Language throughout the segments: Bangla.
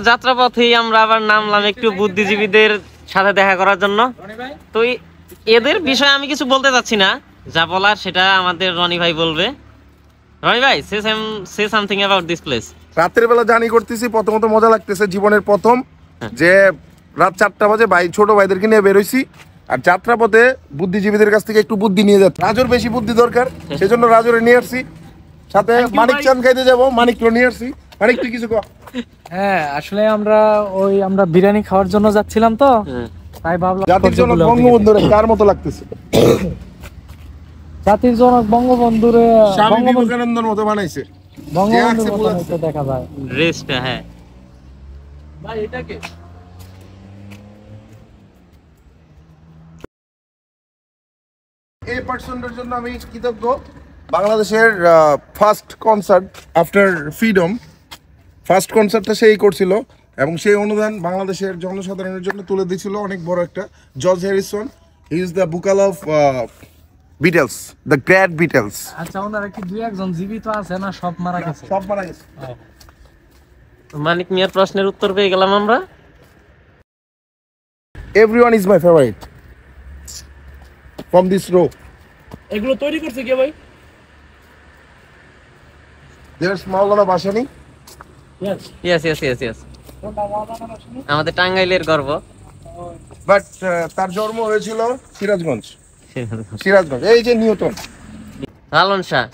যাত্রাপথেই আমরা আবার নামলাম একটু বুদ্ধিজীবীদের সাথে দেখা করার জন্য। তো এদের বিষয়ে আমি কিছু বলতে চাচ্ছি না, যা বলার সেটা আমাদের রনি ভাই বলবে। রনি ভাই, say something about this place. রাতের বেলা জার্নি করতেছি, প্রথমত মজা লাগতেছে, জীবনের প্রথম যে রাত 4টা বাজে ভাই ছোট ভাইদেরকে নিয়ে বেরোইছি। আর যাত্রাপথে বুদ্ধিজীবীদের কাছ থেকে একটু বুদ্ধি নিয়ে যাচ্ছে। রাজুর বেশি বুদ্ধি দরকার, সেজন্য রাজুরে নিয়ে আসছি, সাথে মানিক চান খাইতে যাবো, মানিককে নিয়ে আসছি। মানিক তুই কিছু কর। হ্যাঁ, আসলে আমরা বিরিয়ানি খাওয়ার জন্য যাচ্ছিলাম, তো তাই ভাবলাম জাতির জনক বঙ্গবন্ধুরে কার মতো লাগতেছে? জাতির জনক বঙ্গবন্ধুরে স্বামী বিবেকানন্দের মতো বানাইছে, বঙ্গবন্ধুর মতো দেখা যায় ড্রেসটা। হ্যাঁ ভাই, এটাকে এই পার্সনের জন্য আমি কৃতজ্ঞ। বাংলাদেশের first concert after freedom, first কনসার্টটা সেই করছিল এবং সেই অনুদান বাংলাদেশের জনসাধারণের জন্য তুলে দিয়েছিল অনেক বড় একটা। George Harrison, he is the vocal of Beatles, the great Beatles. আচ্ছা, ওনারা কি দুই একজন জীবিত আছে না সব মারা গেছে? সব মারা গেছে। মানিক মিয়ার প্রশ্নের উত্তর পেয়ে গেলাম আমরা। Everyone is my favourite from this row. এগুলো তৈরি করছে কে ভাই? দেয়ার্স মাওলানা ভাসানী। ইয়েস, আমাদের টাঙ্গাইলের গর্ব। বাট তার জন্ম হয়েছিল সিরাজগঞ্জ। এই যে নিউটন, লালন শাহ।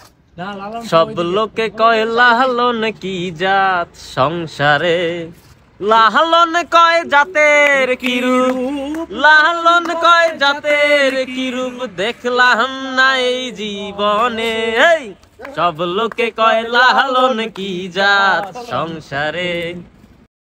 সব লোকে কয় লালন কি জাত সংসারে, লালন কয় জাতের কি রূপ, লালন কয় জাতের কি রূপ, দেখলাম না এই জীবনে। সব লোকে কয় লালন কি জাত সংসারে।